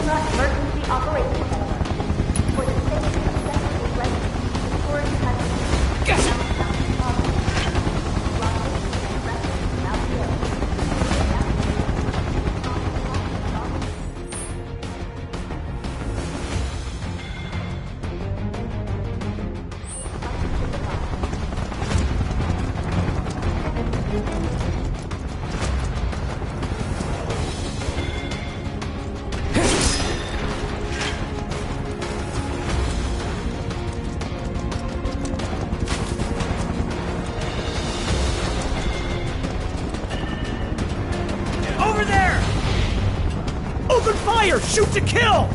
FINRA Emergency Operations Center. For the safety of sensitive residents, the storage has been downtown Plaza. Blockades and residents without the area. Shoot to kill!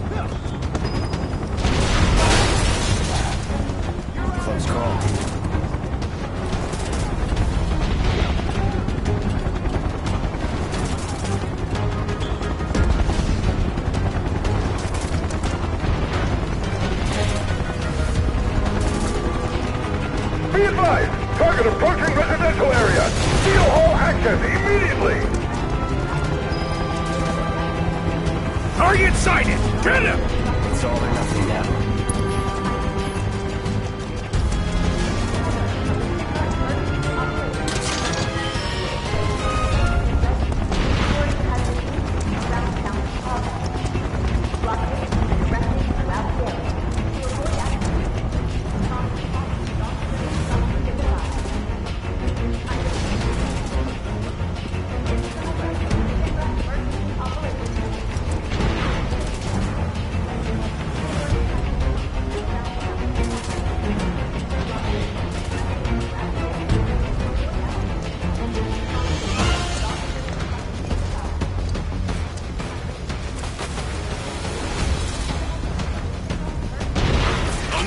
Close call. Be advised! Target approaching residential area! Seal all access immediately! Target sighted! Get him! It's all or nothing now.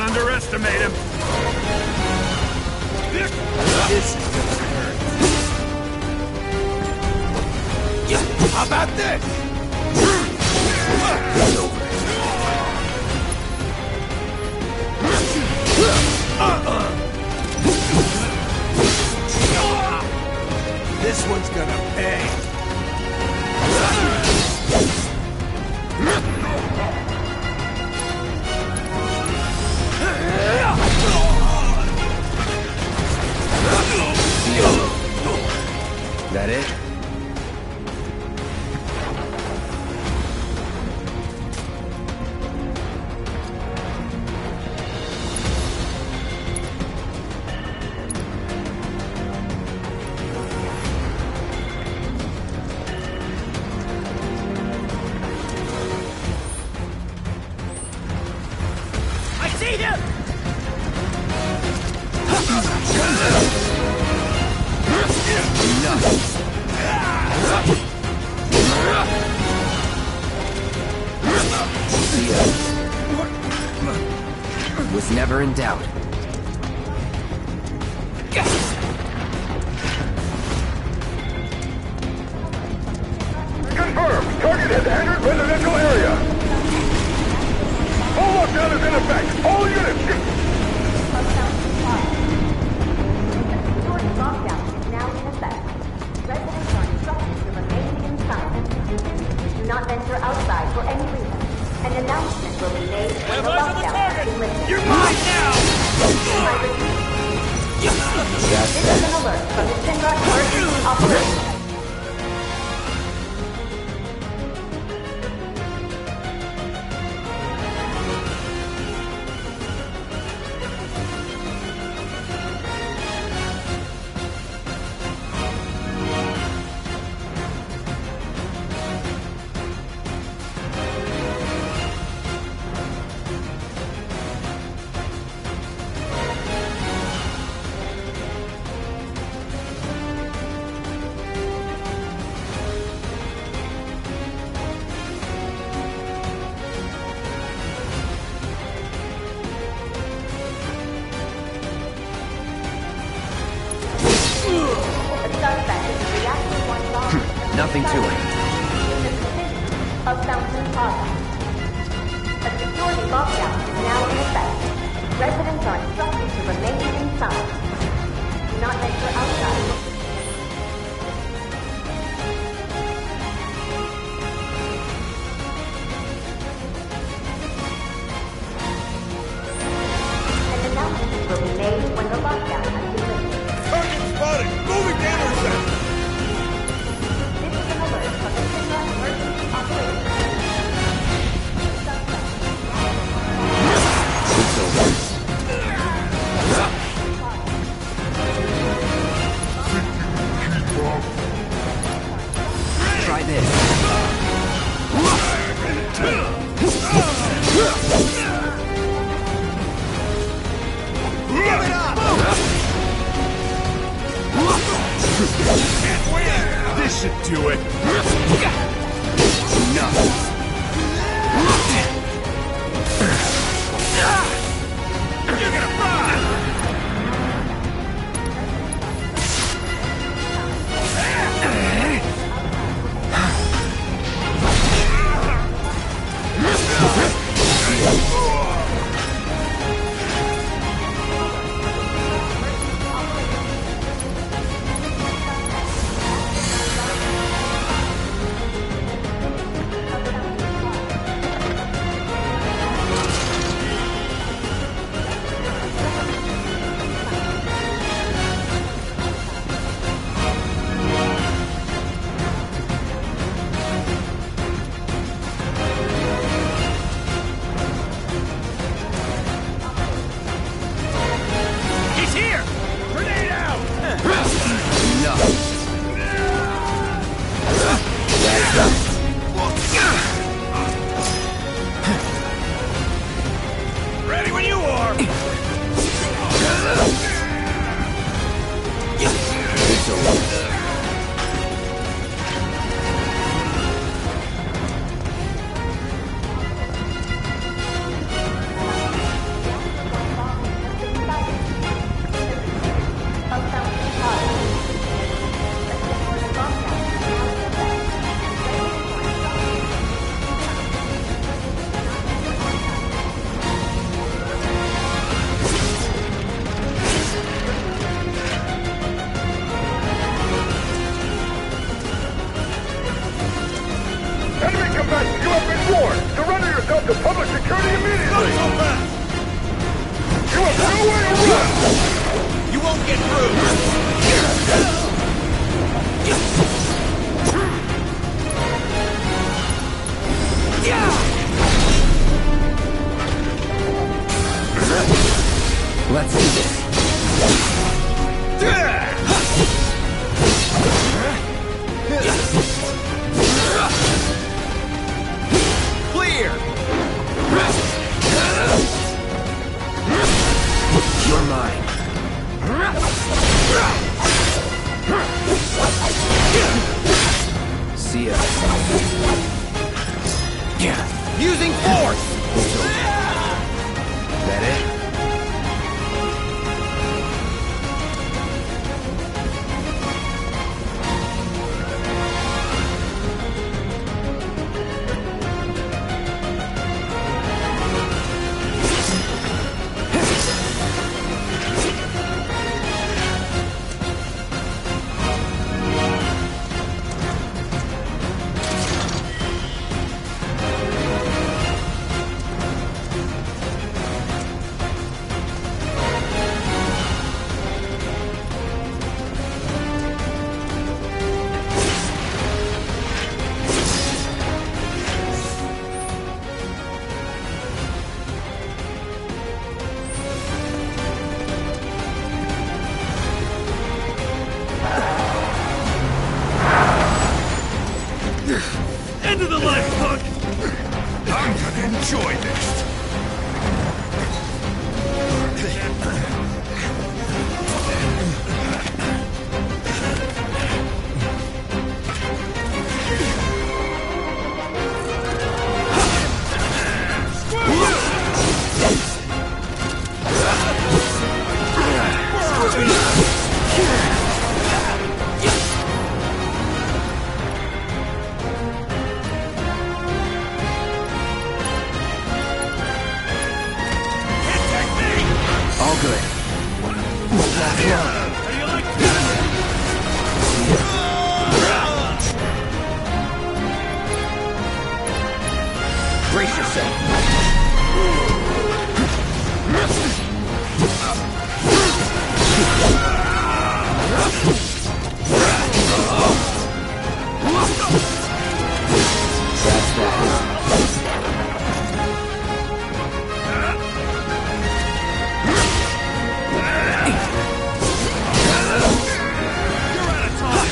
Underestimate him! This is gonna hurt. How about this? This one's gonna pay. That it? I see them! Was never in doubt. Confirmed! Target has entered residential area! Full lockdown is in effect! All units! Storage lockdown is now in effect. Residents are instructed to remain inside. Do not venture outside for any reason. An announcement will be made when the lockdown has been lifted. You're mine now! This is an alert from the FINRA Emergency Operations Center. Nothing to it. Of Fountain Plaza. A security lockdown is now in effect. Residents are instructed to remain inside. Do not venture outside. This should do it. Enough. You're gonna fry! Ready when you are! It's over. Enemy combatants, you have been warned. Surrender yourself to public security immediately. You have nowhere to run. You won't get through! Let's do this. Clear! You're mine. See ya. Using force! It's over. That it? End of the line, punk! I'm gonna enjoy this! All good. Won't last long. How do you like that? Brace yourself. That's that. You're out of time!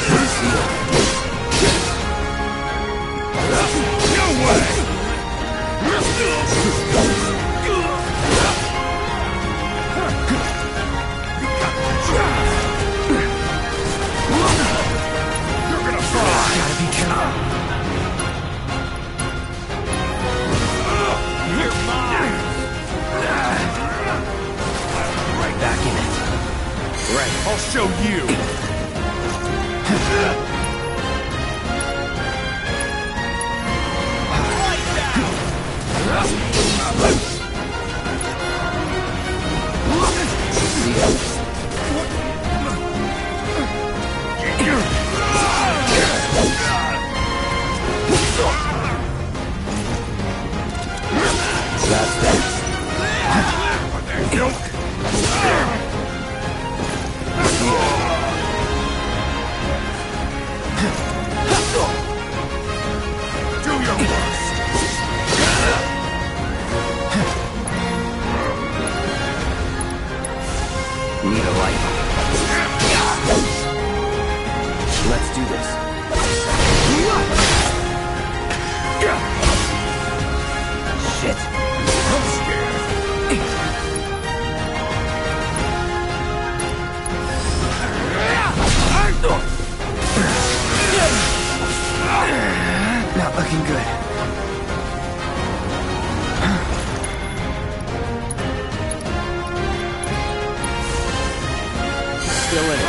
Not looking good. Still in it.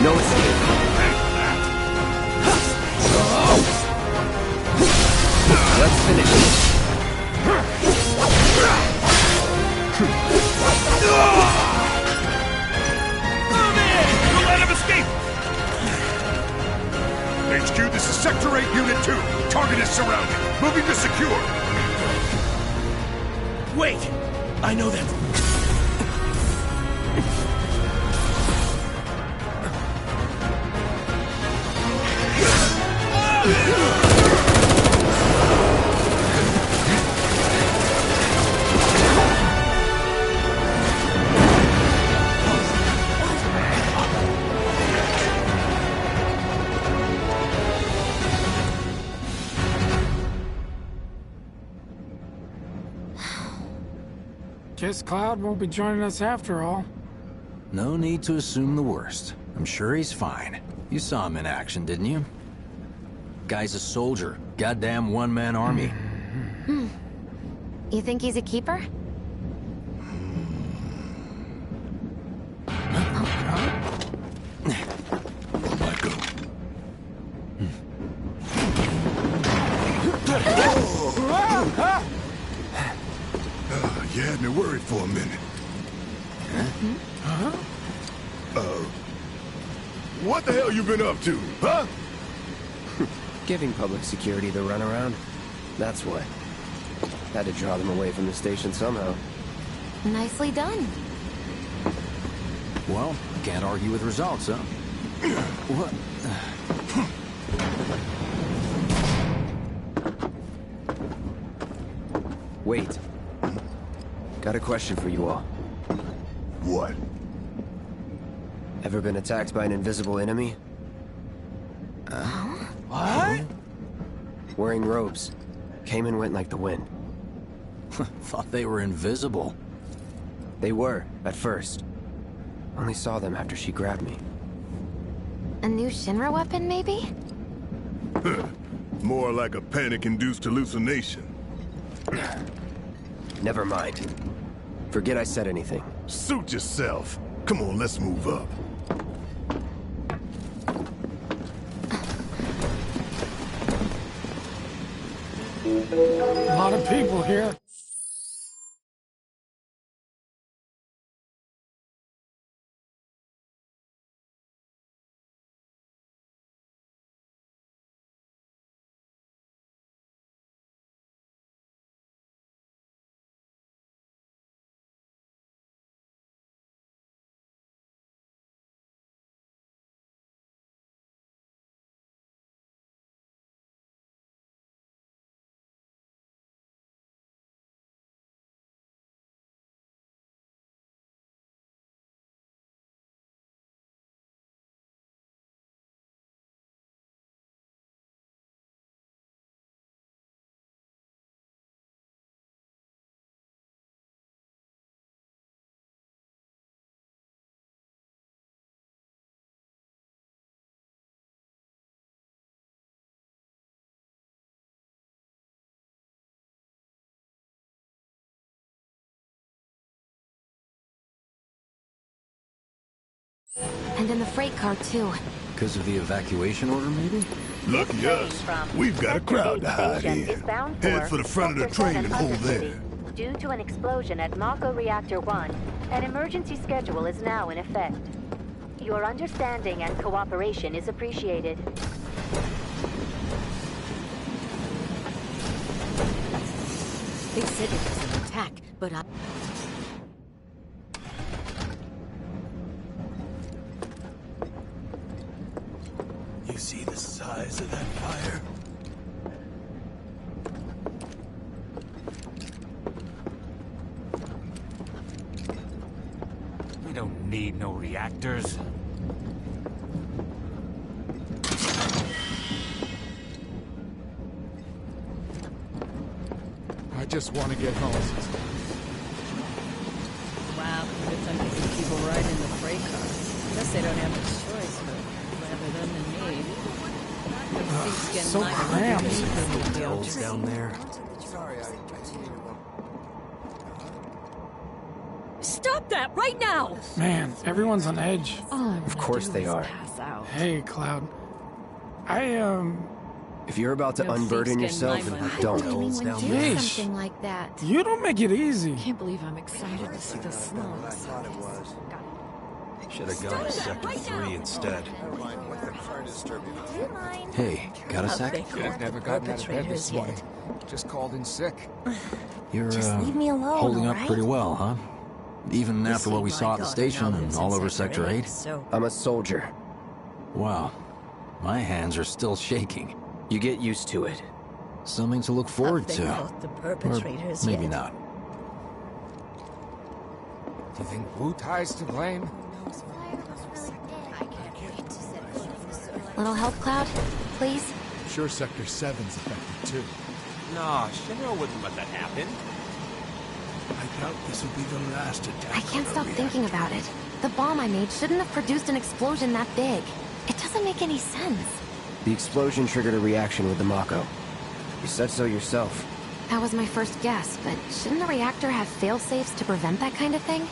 No escape. Let's finish it. Move in! Don't let him escape! HQ, this is Sector 8, Unit 2. Target is surrounded. Moving to secure. Wait! I know them. Guess Cloud won't be joining us after all. No need to assume the worst. I'm sure he's fine. You saw him in action, didn't you? Guy's a soldier. Goddamn one-man army. You think he's a keeper? Michael. You had me worried for a minute. What the hell you been up to, huh? Giving public security the runaround. That's what. Had to draw them away from the station somehow. Nicely done. Well, can't argue with results, huh? What? Wait. Got a question for you all. What? Ever been attacked by an invisible enemy? What? Wearing robes. Came and went like the wind. Thought they were invisible. They were, at first. Only saw them after she grabbed me. A new Shinra weapon, maybe? More like a panic-induced hallucination. Never mind. Forget I said anything. Suit yourself. Come on, let's move up. A lot of people here. And in the freight car, too. Because of the evacuation order, maybe? Lucky us. We've got a crowd to hide in. Head for the front of the train and hold there. Due to an explosion at Mako Reactor 1, an emergency schedule is now in effect. Your understanding and cooperation is appreciated. They said it was an attack, but I... You see the size of that fire? We don't need no reactors. I just want to get home. Wow, looks like these people ride in the freight car. Guess they don't have a choice, but rather than the need. So cramped. Hotels down there. Stop that right now! Man, everyone's on edge. Of course they are. Hey, Cloud. If you're about to No unburden thief getting yourself, my money. don't. Hotels down there. Yeesh. Something like that. You don't make it easy. Can't believe I'm excited to see the slums. Should have gone to sector 3 instead. Hey, got a sec? Never gotten out of bed this morning. Just called in sick. You're, Just leave me alone, holding up alright? pretty well, huh? Even after what we saw at the station and all over Sector 8? So, I'm a soldier. Wow. My hands are still shaking. You get used to it. Something to look forward to. the Or perpetrators maybe yet. not. Do you think Wu Tai's to blame? Little help, Cloud, please? Sure, Sector 7's affected too. Nah, Shinra wouldn't let that happen. I doubt this will be the last attack. I can't stop thinking about it. The bomb I made shouldn't have produced an explosion that big. It doesn't make any sense. The explosion triggered a reaction with the Mako. You said so yourself. That was my first guess, but shouldn't the reactor have fail-safes to prevent that kind of thing?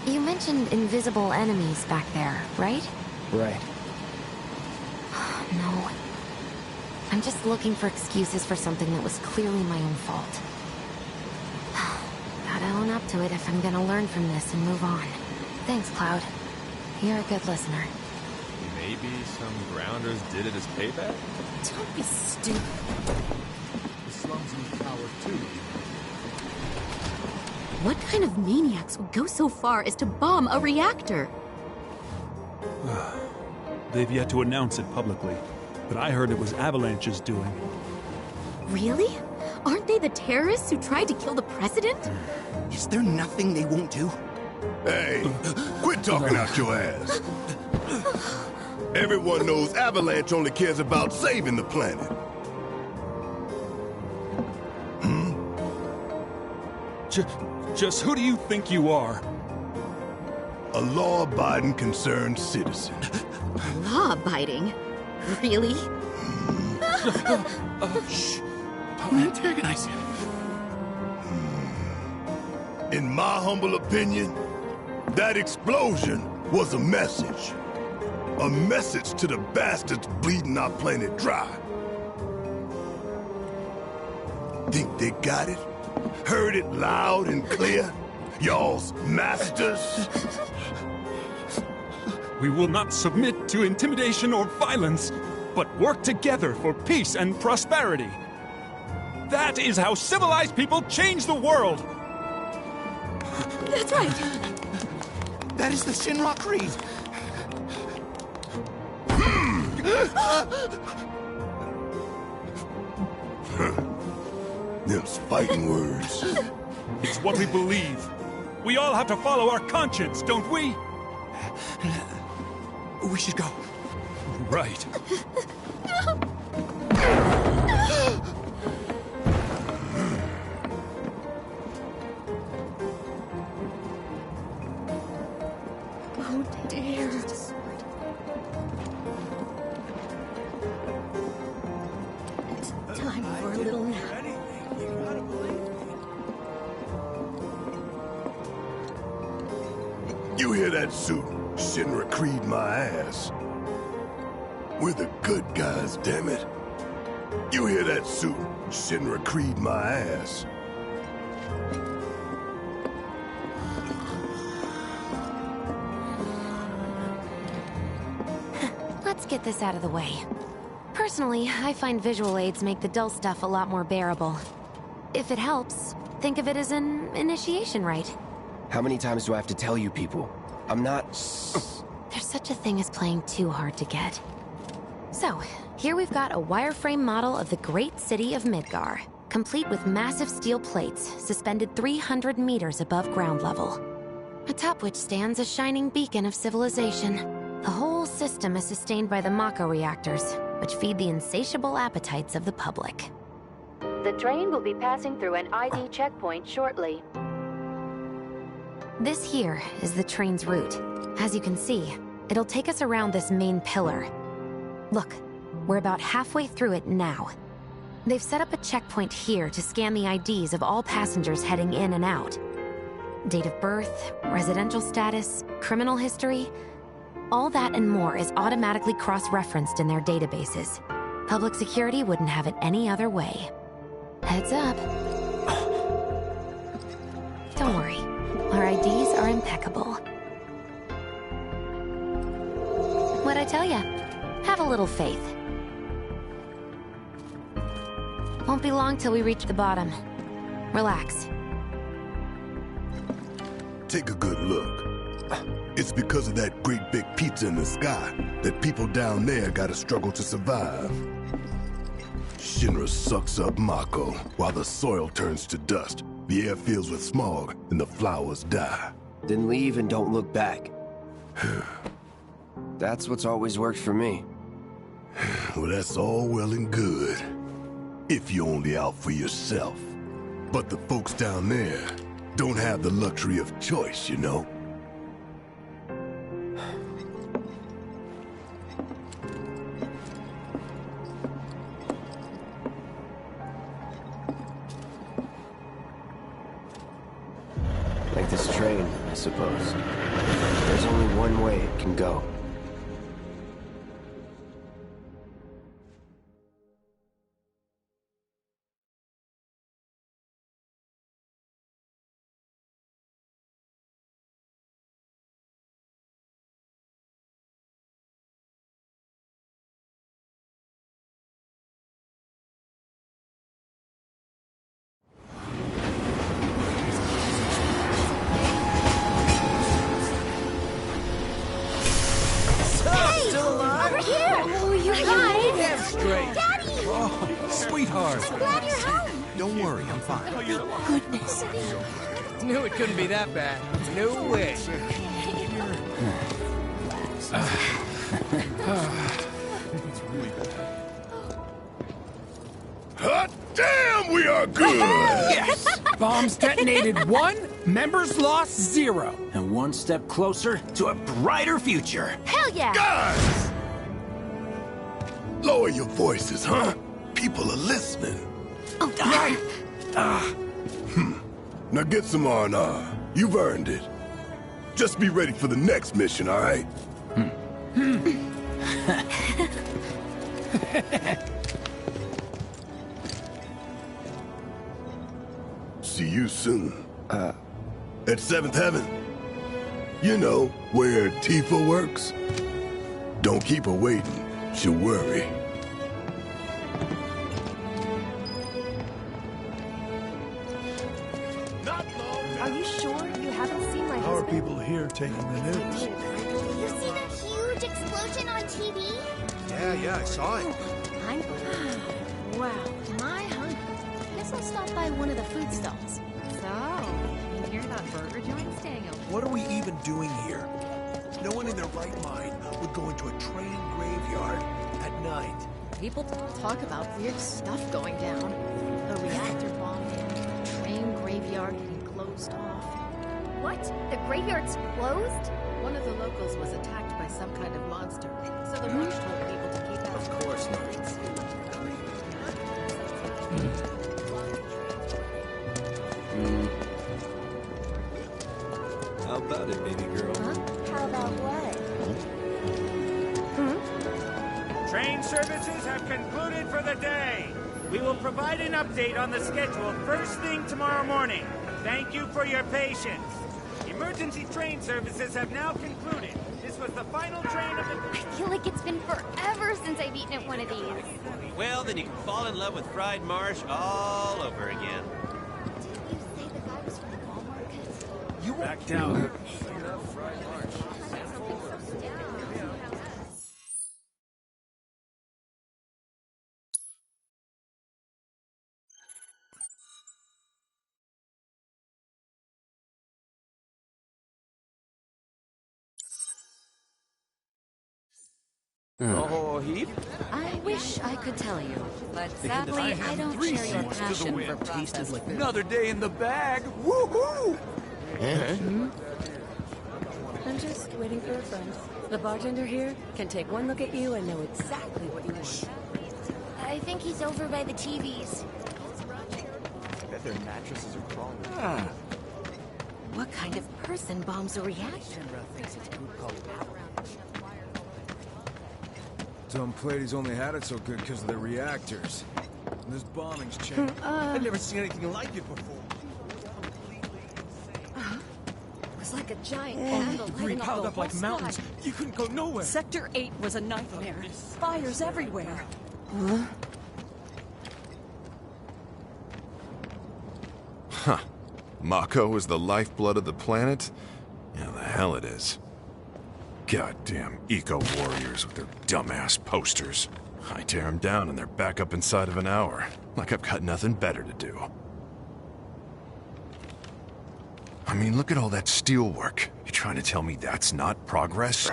You mentioned invisible enemies back there, right? Right. No. I'm just looking for excuses for something that was clearly my own fault. Gotta own up to it if I'm gonna learn from this and move on. Thanks, Cloud. You're a good listener. Maybe some grounders did it as payback? Don't be stupid. The slums need power too. What kind of maniacs would go so far as to bomb a reactor? They've yet to announce it publicly, but I heard it was Avalanche's doing. Really? Aren't they the terrorists who tried to kill the president? Is there nothing they won't do? Hey, quit talking out your ass. Everyone knows Avalanche only cares about saving the planet. Just who do you think you are? A law-abiding concerned citizen. Law-abiding? Really? Shh. Don't antagonize him. In my humble opinion, that explosion was a message. A message to the bastards bleeding our planet dry. Think they got it? Heard it loud and clear? Y'all's masters? We will not submit to intimidation or violence, but work together for peace and prosperity. That is how civilized people change the world! That's right! That is the Shinra Creed. Them's fighting words. It's what we believe. We all have to follow our conscience, don't we? We should go. Right. Oh dear. It's time for a little nap. You hear that suit? Shinra Creed my ass. We're the good guys, damn it. You hear that suit? Shinra Creed my ass. Let's get this out of the way. Personally, I find visual aids make the dull stuff a lot more bearable. If it helps, think of it as an initiation rite. How many times do I have to tell you people? I'm not... There's such a thing as playing too hard to get. So, here we've got a wireframe model of the great city of Midgar, complete with massive steel plates suspended 300 meters above ground level, atop which stands a shining beacon of civilization. The whole system is sustained by the Mako reactors, which feed the insatiable appetites of the public. The train will be passing through an ID checkpoint shortly. This here is the train's route. As you can see, it'll take us around this main pillar. Look, we're about halfway through it now. They've set up a checkpoint here to scan the IDs of all passengers heading in and out. Date of birth, residential status, criminal history, all that and more is automatically cross-referenced in their databases. Public security wouldn't have it any other way. Heads up. Don't worry, our IDs are impeccable. What'd I tell ya? Have a little faith. Won't be long till we reach the bottom. Relax. Take a good look. It's because of that great big pizza in the sky that people down there gotta struggle to survive. Shinra sucks up Mako while the soil turns to dust, the air fills with smog, and the flowers die. Then leave and don't look back. That's what's always worked for me. Well, that's all well and good. If you're only out for yourself. But the folks down there don't have the luxury of choice, you know? Like this train, I suppose. There's only one way it can go. Sweetheart! I'm glad you're home! Don't worry, I'm fine. Thank goodness. Knew it couldn't be that bad. No way. Hot damn, we are good! Yes! Bombs detonated 1, members lost 0. And one step closer to a brighter future. Hell yeah! Guys! Lower your voices, huh? People are listening. Oh, right. Now get some R&R. You've earned it. Just be ready for the next mission, all right? See you soon. At 7th Heaven. You know, where Tifa works. Don't keep her waiting. She'll worry. Are you sure you haven't seen my How are husband? people here taking the news? You seen a huge explosion on TV? Yeah, I saw it. I'm... Wow, my hungry. Guess I'll stop by one of the food stalls. So, you hear that burger joint staying open? What are we even doing here? No one in their right mind would go into a train graveyard at night. People talk about weird stuff going down. The reactor bombing, train graveyard getting closed off. What? The graveyard's closed? One of the locals was attacked by some kind of monster, so the watch told people to keep out. Of course not. How about it, baby girl? Huh? How about what? Train services have concluded for the day. We will provide an update on the schedule first thing tomorrow morning. Thank you for your patience. Emergency train services have now concluded. This was the final train of the... I feel like it's been forever since I've eaten at one of these. Well, then you can fall in love with fried marsh all over again. Didn't you say the guy was from the mall market? You back down. A whole heap? I wish I could tell you, but sadly, I don't share your passion for processed food. Another day in the bag. Woohoo! I'm just waiting for a friend. The bartender here can take one look at you and know exactly what you want. I think he's over by the TVs. I bet their mattresses are crawling. What kind of person bombs a reaction? Dumb Platy's only had it so good because of the reactors. And this bombing's changed. I've never seen anything like it before. It was like a giant candle Debris lighting up piled the up like whole mountains. sky. You couldn't go nowhere. Sector 8 was a nightmare. Fires everywhere. Huh. Mako is the lifeblood of the planet? Yeah, the hell it is. Goddamn eco-warriors with their dumbass posters. I tear them down and they're back up inside of an hour. Like I've got nothing better to do. I mean, look at all that steel work. You trying to tell me that's not progress?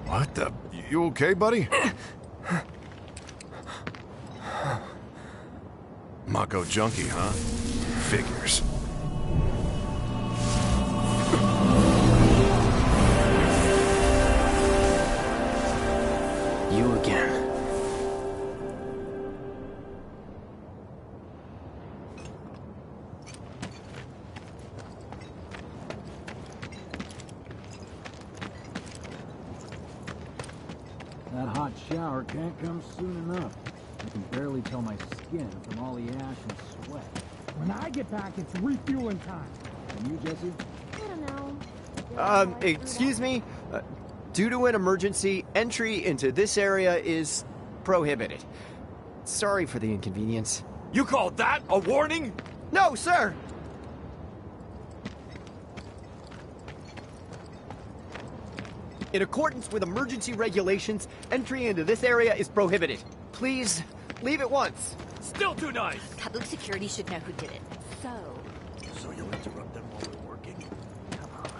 What the... You okay, buddy? Mako junkie, huh? Figures. You again. That hot shower can't come soon enough. I can barely tell my skin from all the ash and sweat. When I get back, it's refueling time. And you, Jesse? I don't know. Excuse me? Due to an emergency, entry into this area is prohibited. Sorry for the inconvenience. You call that a warning? No, sir! In accordance with emergency regulations, entry into this area is prohibited. Please, leave at once. Still too nice! Public security should know who did it. So you'll interrupt them while they're working? Come on.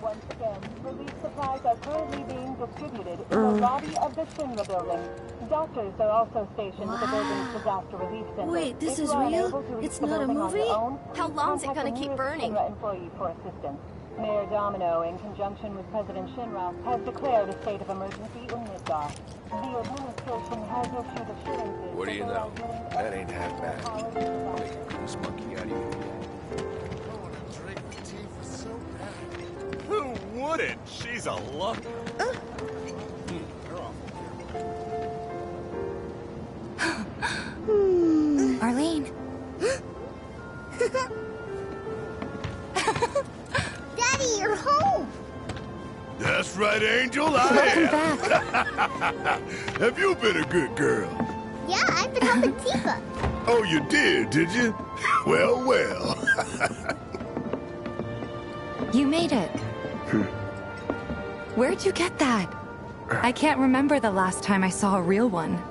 Once again, relief supplies are currently being distributed in the lobby of the Shinra building. Doctors are also stationed at the building's disaster relief center. Wait, this If is you are real? unable to reach It's the not a building on your movie? own, How long's it contact gonna the keep nearest burning? Shinra employee for assistance. Mayor Domino, in conjunction with President Shinra, has declared a state of emergency in Midgar. The administration has issued assurances. What do you know? That ain't half bad. I'll make a goose monkey out of you. Who wouldn't? She's a looker. Arlene. Daddy, you're home! That's right, Angel, I am. Have you been a good girl? Yeah, I've been helping Tifa. Oh, you did you? Well, well. You made it. Where'd you get that? I can't remember the last time I saw a real one.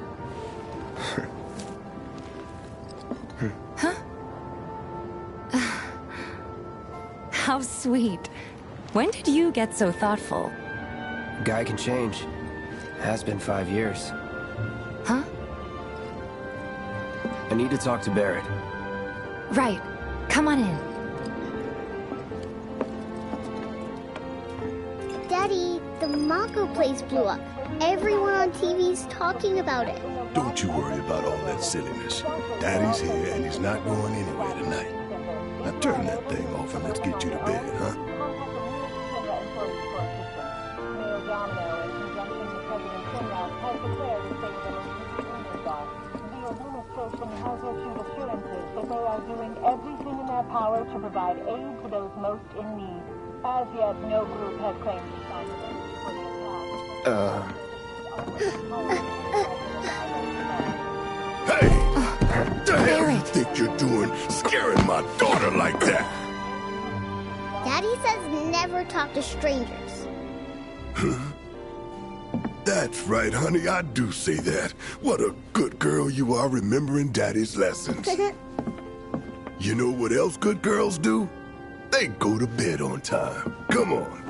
Huh? How sweet. When did you get so thoughtful? A guy can change. Has been 5 years. Huh? I need to talk to Barrett. Right. Come on in. Daddy, the Mako place blew up. Everyone on TV's talking about it. Don't you worry about all that silliness. Daddy's here and he's not going anywhere tonight. Now turn that thing off and let's get you to bed, huh? Has issued assurances that they are doing everything in their power to provide aid to those most in need. As yet, no group has claimed responsibility for the attack. Hey! What the hell you think you're doing, scaring my daughter like that? Daddy says never talk to strangers. That's right, honey, I do say that. What a good girl you are remembering Daddy's lessons. You know what else good girls do? They go to bed on time. Come on.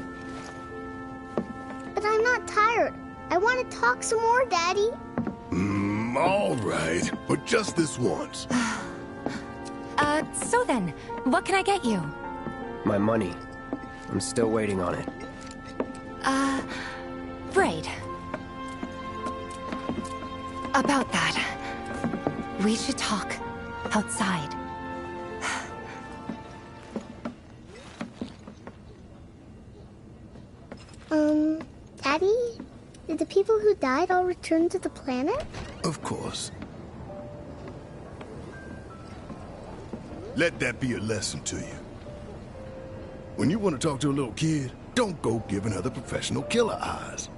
But I'm not tired. I want to talk some more, Daddy. All right, but just this once. So then, what can I get you? My money. I'm still waiting on it. Right. About that. We should talk outside. Daddy? Did the people who died all return to the planet? Of course. Let that be a lesson to you. When you want to talk to a little kid, don't go giving her the professional killer eyes.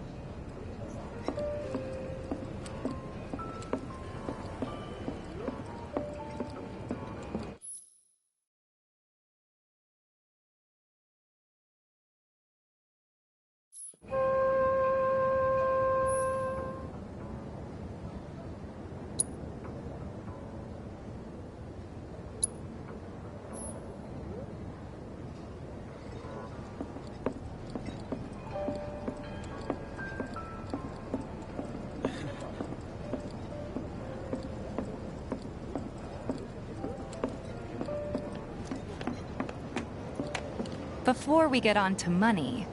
Before we get on to money,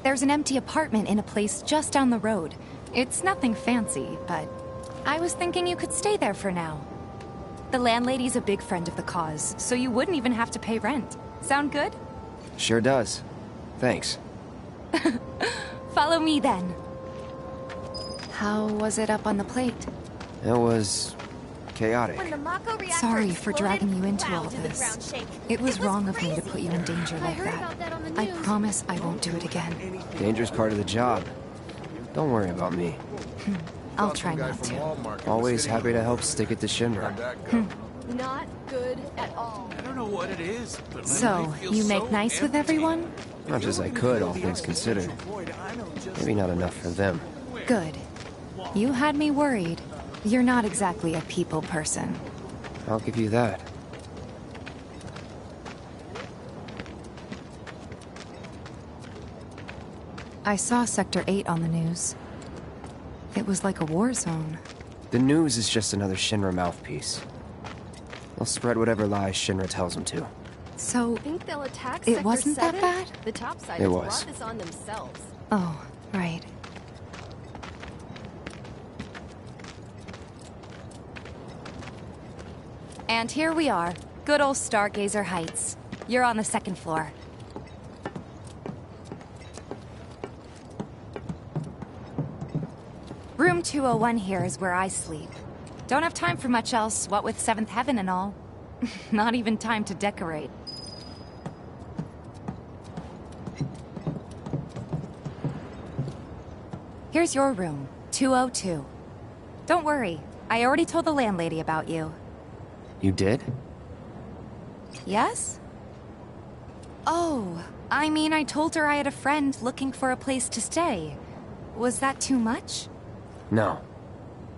there's an empty apartment in a place just down the road. It's nothing fancy, but I was thinking you could stay there for now. The landlady's a big friend of the cause, so you wouldn't even have to pay rent. Sound good? Sure does. Thanks. Follow me then. How was it up on the plate? It was chaotic. Sorry for dragging you into all this. It was wrong of me to put you in danger like that. I promise I won't do it again. Danger's part of the job. Don't worry about me. I'll try not to. Always happy to help stick it to Shinra. Not good at all. I don't know what it is, but so, you make nice with everyone? Much as I could, all things considered. Maybe not enough for them. Good. You had me worried. You're not exactly a people person. I'll give you that. I saw Sector 8 on the news. It was like a war zone. The news is just another Shinra mouthpiece. They'll spread whatever lies Shinra tells them to. So, Think they'll attack it Sector wasn't 7? that bad? The topsiders It brought was. this on themselves. Oh, right. And here we are. Good old Stargazer Heights. You're on the second floor. Room 201 here is where I sleep. Don't have time for much else, what with 7th Heaven and all. Not even time to decorate. Here's your room, 202. Don't worry, I already told the landlady about you. You did? Yes? Oh, I mean, I told her I had a friend looking for a place to stay. Was that too much? No.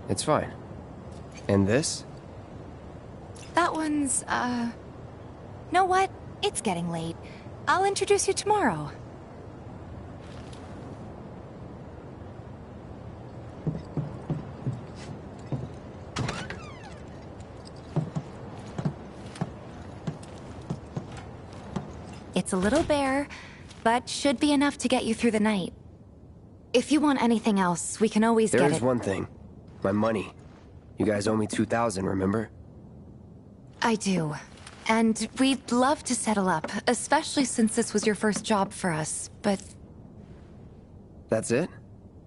It's fine. And this? That one's, know what? It's getting late. I'll introduce you tomorrow. It's a little bare, but should be enough to get you through the night. If you want anything else, we can always get it. There's one thing. My money. You guys owe me 2,000, remember? I do. And we'd love to settle up, especially since this was your first job for us, but... That's it?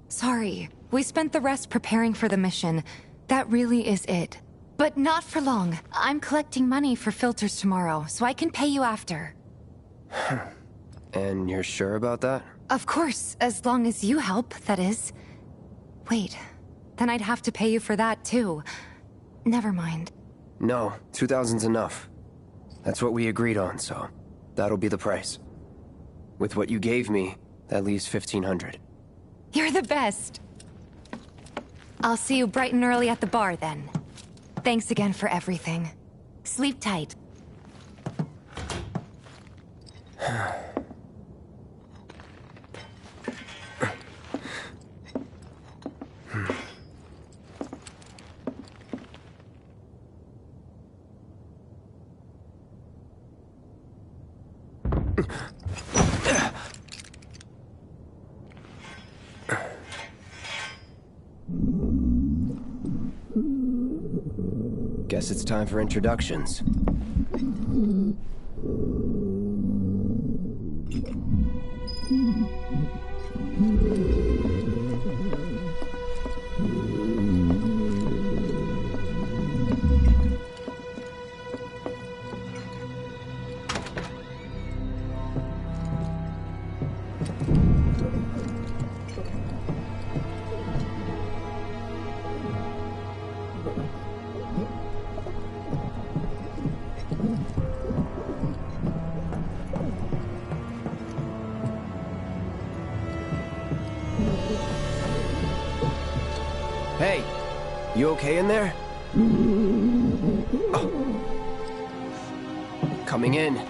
Sorry. We spent the rest preparing for the mission. That really is it. But not for long. I'm collecting money for filters tomorrow, so I can pay you after. And you're sure about that? Of course, as long as you help, that is. Wait, then I'd have to pay you for that too. Never mind. No, 2,000's enough. That's what we agreed on, so that'll be the price. With what you gave me, that leaves 1,500. You're the best. I'll see you bright and early at the bar then. Thanks again for everything. Sleep tight. Guess it's time for introductions. Hey, you okay in there? Oh. Coming in.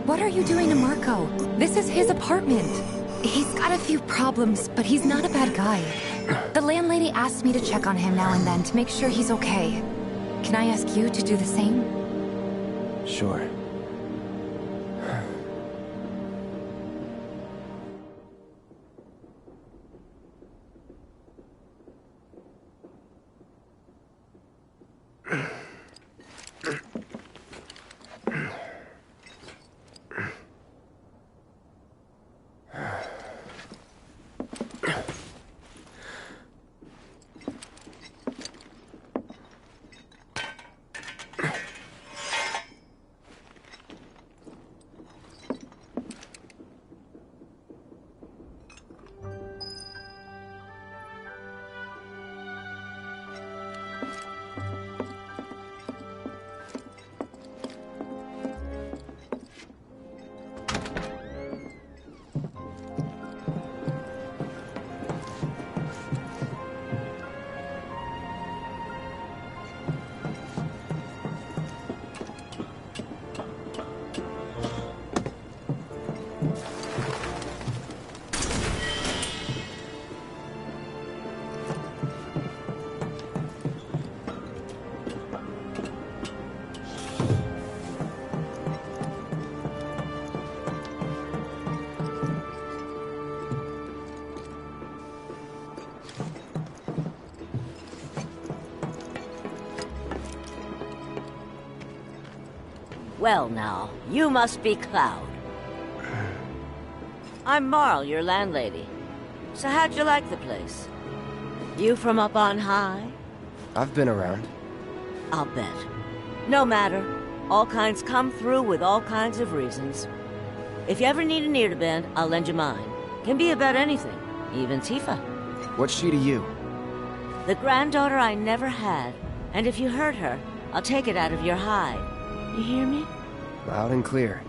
What are you doing to Marco? This is his apartment. He's got a few problems, but he's not a bad guy. The landlady asked me to check on him now and then to make sure he's okay. Can I ask you to do the same? Sure. Well now, you must be Cloud. I'm Marl, your landlady. So how'd you like the place? You from up on high? I've been around. I'll bet. No matter. All kinds come through with all kinds of reasons. If you ever need an ear to bend, I'll lend you mine. Can be about anything, even Tifa. What's she to you? The granddaughter I never had. And if you hurt her, I'll take it out of your hide. You hear me? Loud and clear.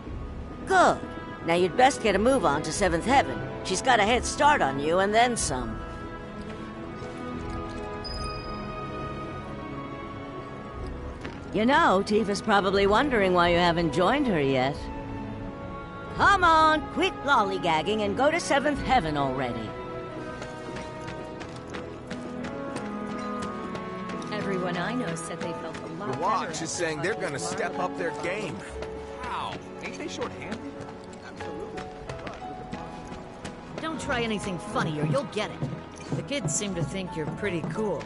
Good. Now you'd best get a move on to 7th Heaven. She's got a head start on you, and then some. You know, Tifa's probably wondering why you haven't joined her yet. Come on, quit lollygagging and go to 7th Heaven already. Everyone I know said they felt a lot The Watch is saying they're gonna step up their game. Wow, ain't they short-handed? Don't try anything funny or you'll get it. The kids seem to think you're pretty cool.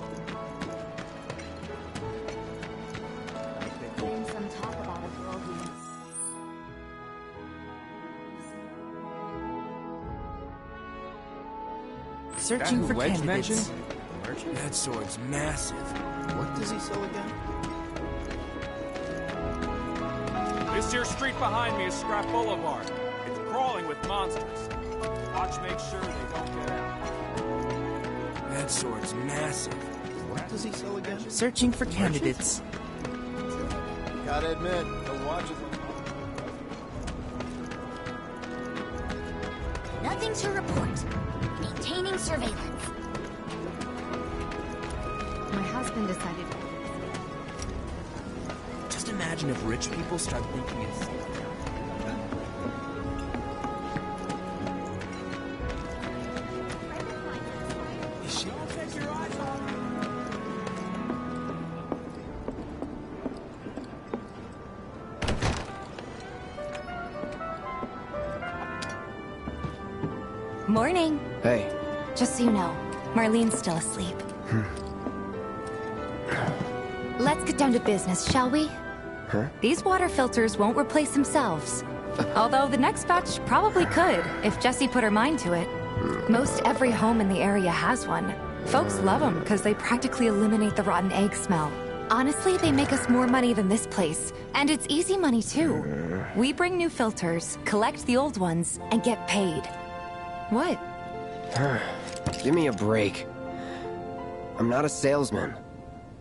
Searching for candidates. That sword's massive. What does he sell again? This here street behind me is Scrap Boulevard. It's crawling with monsters. Watch make sure they don't get out. That sword's massive. What does he sell again? Searching for candidates. Gotta admit, the watch is... Nothing to report. Maintaining surveillance. My husband decided... Just imagine if rich people start thinking it's... Morning. Hey. Just so you know, Marlene's still asleep. Let's get down to business, shall we? Huh? These water filters won't replace themselves. Although the next batch probably could, if Jessie put her mind to it. Most every home in the area has one. Folks love them because they practically eliminate the rotten egg smell. Honestly, they make us more money than this place. And it's easy money, too. We bring new filters, collect the old ones, and get paid. What? Give me a break. I'm not a salesman.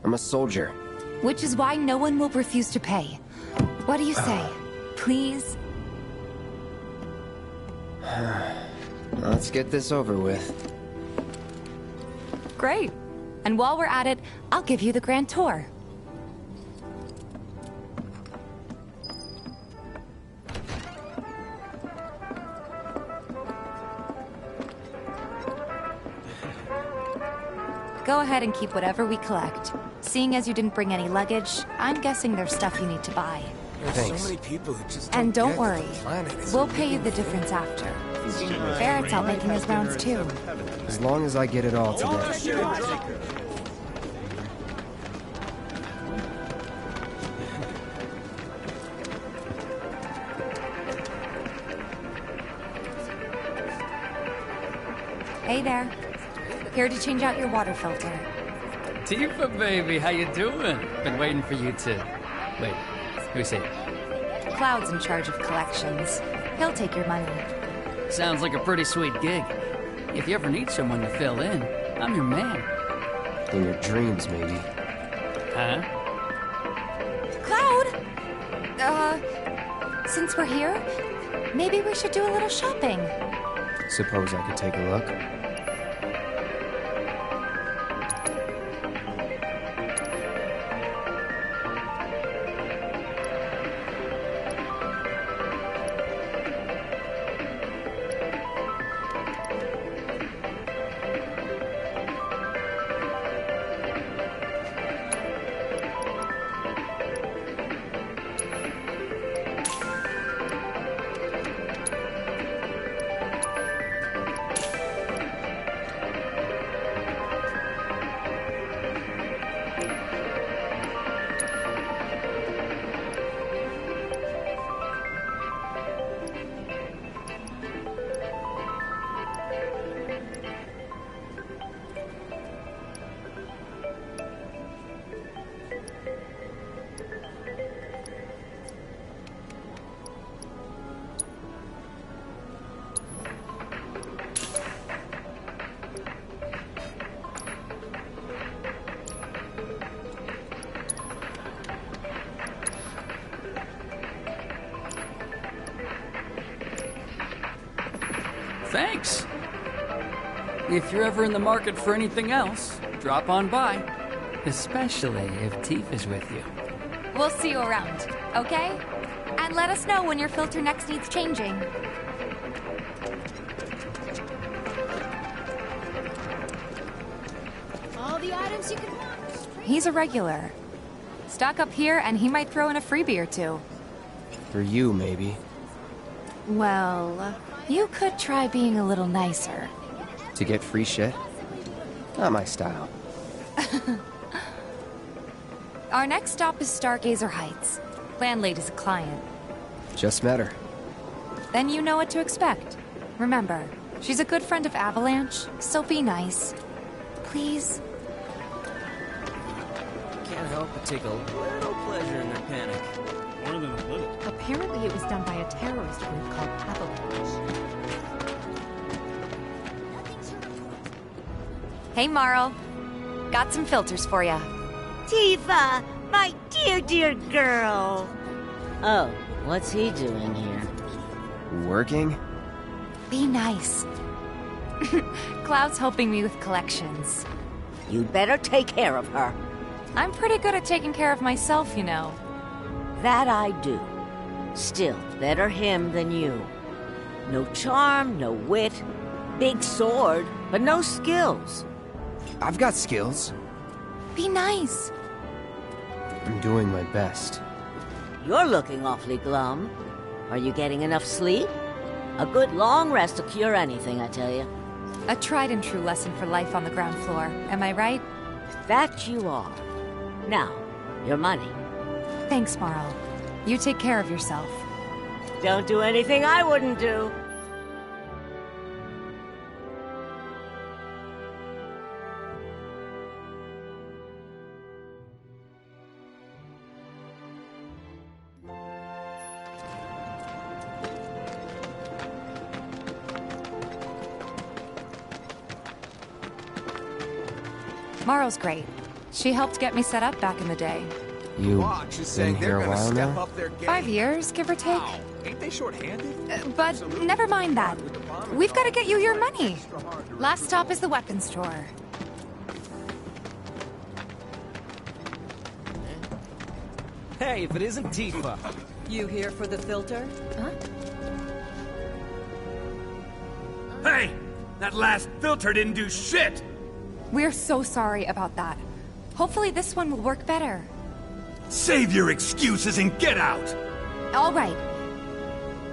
I'm a soldier. Which is why no one will refuse to pay. What do you say? Please? Let's get this over with. Great. And while we're at it, I'll give you the grand tour. Go ahead and keep whatever we collect. Seeing as you didn't bring any luggage, I'm guessing there's stuff you need to buy. Thanks. So many people who just And don't get worry, that the planet is we'll a pay you little the difference after. Barrett's out making his rounds too. As long as I get it all together. Hey there. Here to change out your water filter. Tifa, baby, how you doing? Been waiting for you to... Wait, who's it? Cloud's in charge of collections. He'll take your money. Sounds like a pretty sweet gig. If you ever need someone to fill in, I'm your man. In your dreams, maybe. Huh? Cloud! Since we're here, maybe we should do a little shopping. Suppose I could take a look? Thanks. If you're ever in the market for anything else, drop on by. Especially if Tifa's with you. We'll see you around, okay? And let us know when your filter next needs changing. All the items you could want. He's a regular. Stock up here and he might throw in a freebie or two. For you, maybe. Well, you could try being a little nicer. To get free shit? Not my style. Our next stop is Stargazer Heights. Landlady's a client. Just met her. Then you know what to expect. Remember, she's a good friend of Avalanche, so be nice. Please? Can't help but take a little pleasure in their panic. More than a little. Apparently it was done by a terrorist group called Avalanche. Hey, Marl. Got some filters for ya. Tifa, my dear, dear girl. Oh, what's he doing here? Working? Be nice. Cloud's helping me with collections. You'd better take care of her. I'm pretty good at taking care of myself, you know. That I do. Still, better him than you. No charm, no wit. Big sword, but no skills. I've got skills. Be nice. I'm doing my best. You're looking awfully glum. Are you getting enough sleep? A good long rest will cure anything, I tell you. A tried and true lesson for life on the ground floor, am I right? That you are. Now, your money. Thanks, Marl. You take care of yourself. Don't do anything I wouldn't do. Marl's great. She helped get me set up back in the day. You been here a while now? 5 years, give or take. Wow. Ain't they short-handed? But never mind that. We've got to get you your money. Last stop is the weapons store. Hey, if it isn't Tifa. You here for the filter? Huh? Hey! That last filter didn't do shit! We're so sorry about that. Hopefully this one will work better. Save your excuses and get out! All right.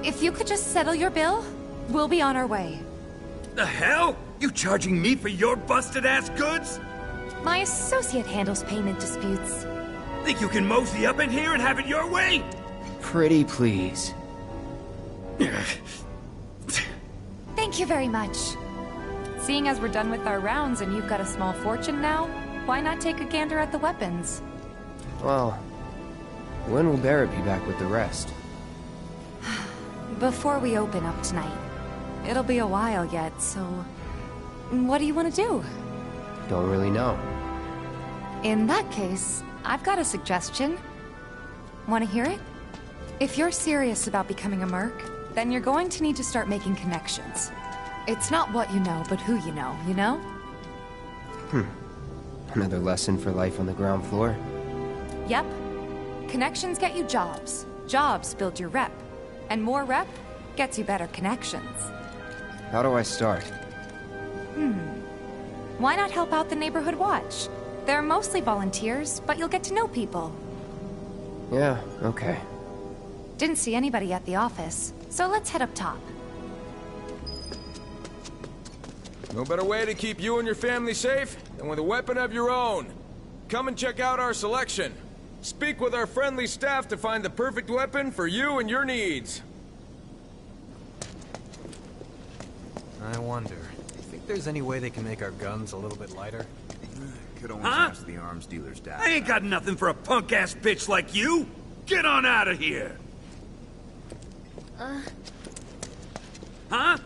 If you could just settle your bill, we'll be on our way. The hell? You charging me for your busted-ass goods? My associate handles payment disputes. Think you can mosey up in here and have it your way? Pretty please. Thank you very much. Seeing as we're done with our rounds and you've got a small fortune now, why not take a gander at the weapons? Well, when will Barrett be back with the rest? Before we open up tonight. It'll be a while yet, so... What do you want to do? Don't really know. In that case, I've got a suggestion. Want to hear it? If you're serious about becoming a merc, then you're going to need to start making connections. It's not what you know, but who you know, you know? Another lesson for life on the ground floor? Yep. Connections get you jobs. Jobs build your rep. And more rep gets you better connections. How do I start? Why not help out the neighborhood watch? They're mostly volunteers, but you'll get to know people. Yeah, okay. Didn't see anybody at the office, so let's head up top. No better way to keep you and your family safe than with a weapon of your own. Come and check out our selection. Speak with our friendly staff to find the perfect weapon for you and your needs. I wonder, think there's any way they can make our guns a little bit lighter? Could always ask the arms dealer's dad. I ain't got nothing for a punk-ass bitch like you! Get on out of here! Huh? I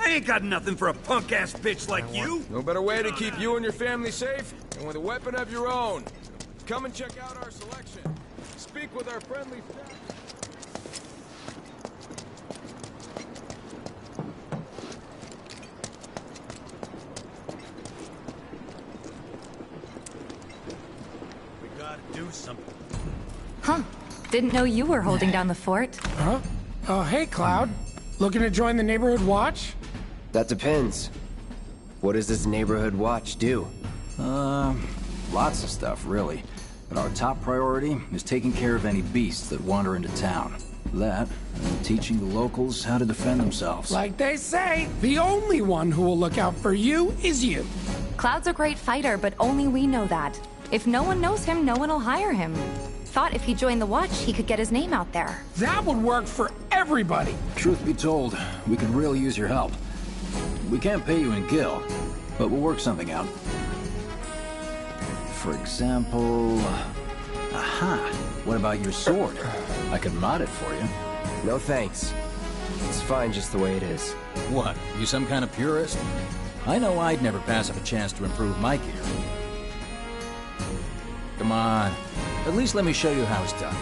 ain't got nothing for a punk-ass bitch like you! No better way to keep you and your family safe than with a weapon of your own. Come and check out our selection. Speak with our friendly staff. Didn't know you were holding down the fort. Huh? Oh, hey, Cloud. Looking to join the neighborhood watch? That depends. What does this neighborhood watch do? Lots of stuff, really. But our top priority is taking care of any beasts that wander into town. That, and teaching the locals how to defend themselves. Like they say, the only one who will look out for you is you. Cloud's a great fighter, but only we know that. If no one knows him, no one will hire him. Thought if he joined the watch, he could get his name out there. That would work for everybody. Truth be told, we could really use your help. We can't pay you in gil, but we'll work something out. For example... Aha! What about your sword? I could mod it for you. No thanks. It's fine just the way it is. What, you some kind of purist? I know I'd never pass up a chance to improve my gear. Come on. At least let me show you how it's done.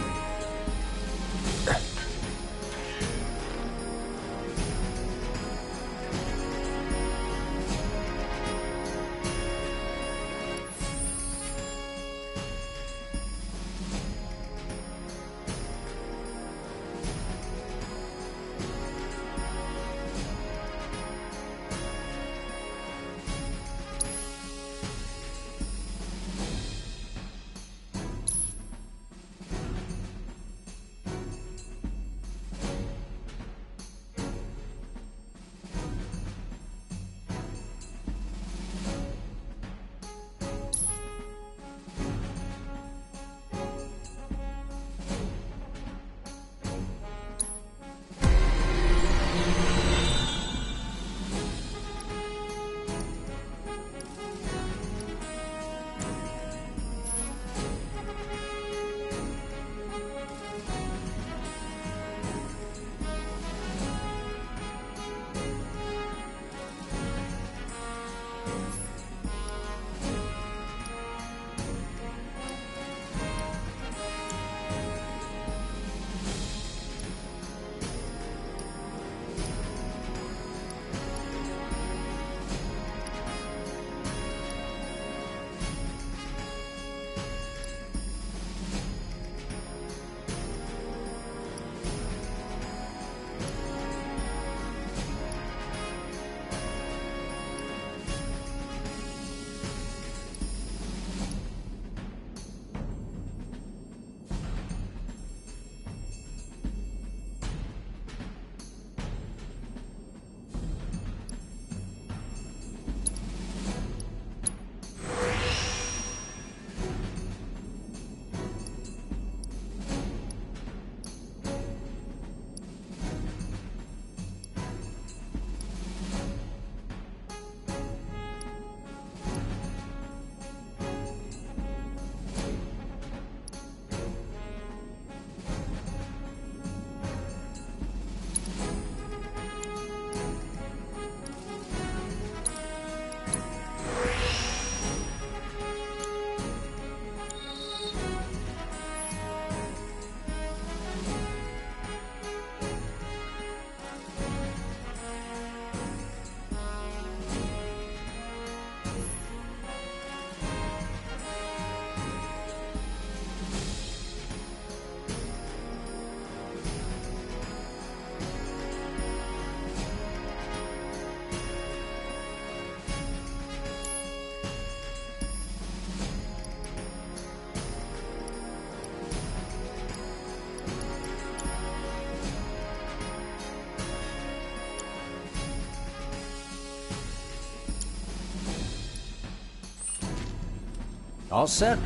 All set?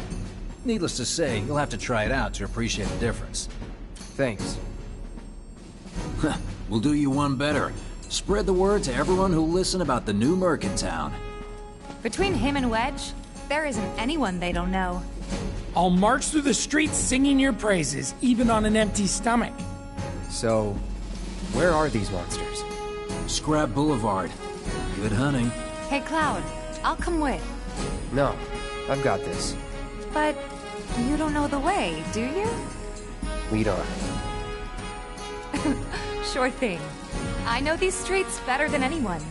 Needless to say, you'll have to try it out to appreciate the difference. Thanks. We'll do you one better. Spread the word to everyone who'll listen about the new merc in town. Between him and Wedge, there isn't anyone they don't know. I'll march through the streets singing your praises, even on an empty stomach. So, where are these monsters? Scrap Boulevard. Good hunting. Hey, Cloud, I'll come with. No, I've got this. But you don't know the way, do you? Lead on. Sure thing. I know these streets better than anyone.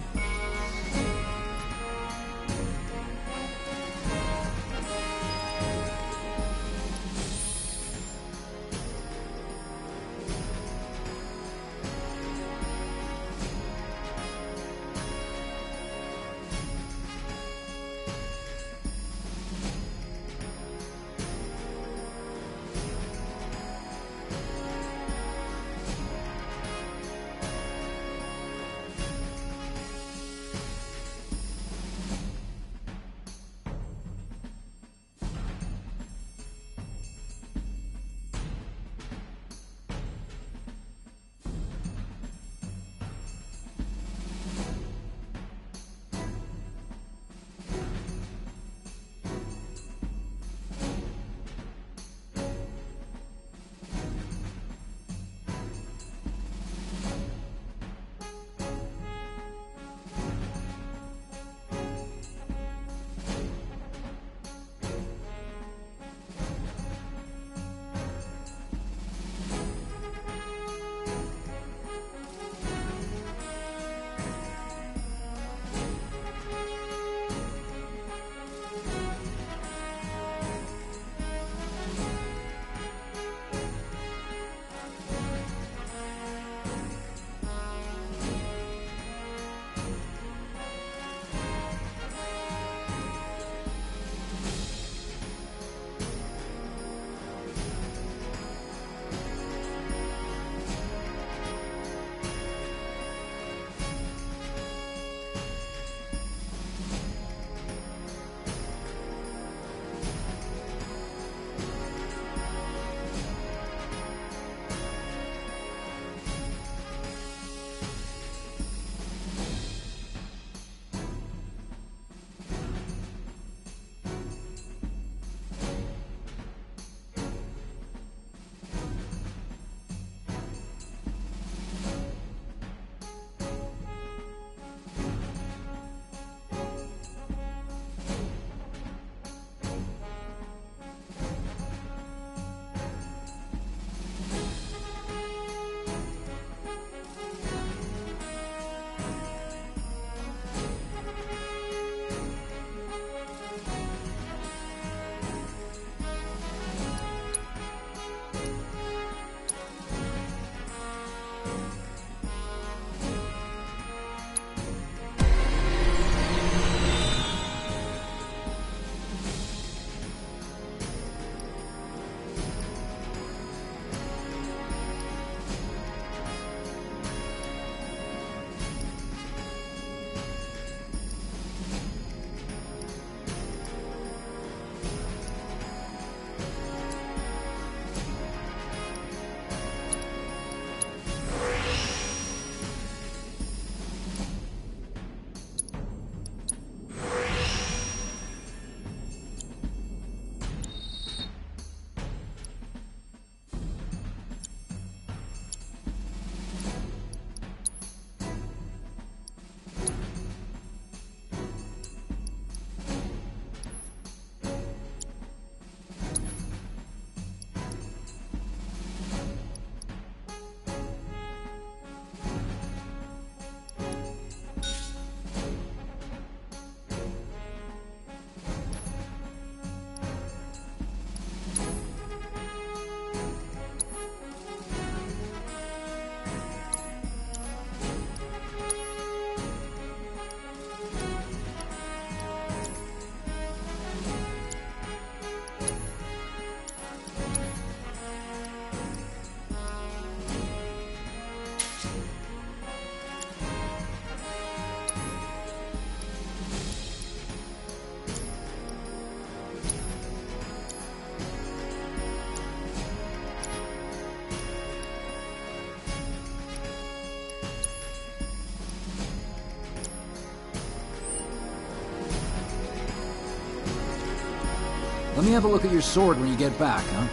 me have a look at your sword when you get back, huh?